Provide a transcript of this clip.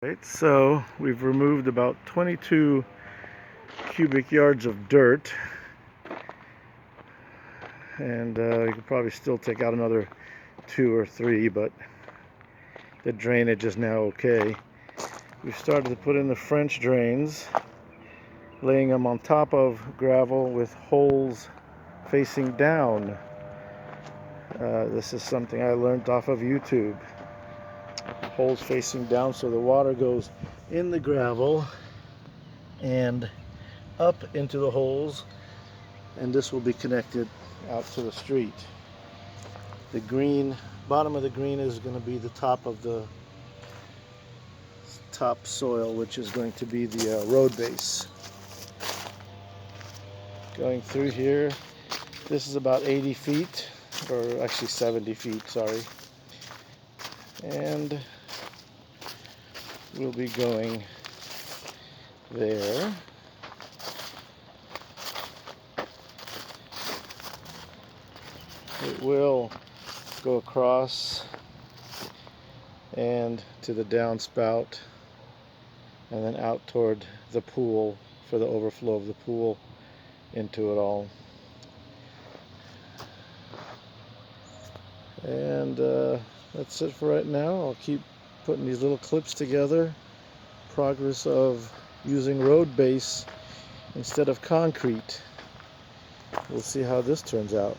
Right, so we've removed about 22 cubic yards of dirt, and you could probably still take out another 2 or 3, but the drainage is now okay. We've started to put in the French drains, laying them on top of gravel with holes facing down. This is something I learned off of YouTube. Holes facing down so the water goes in the gravel and up into the holes, and this will be connected out to the street. The green, bottom of the green is going to be the top of the topsoil, which is going to be the road base. Going through here, this is about 80 feet, or actually 70 feet, sorry. And we'll be going there. It will go across and to the downspout, and then out toward the pool for the overflow of the pool into it all. And that's it for right now. I'll keep putting these little clips together. Progress of using road base instead of concrete. We'll see how this turns out.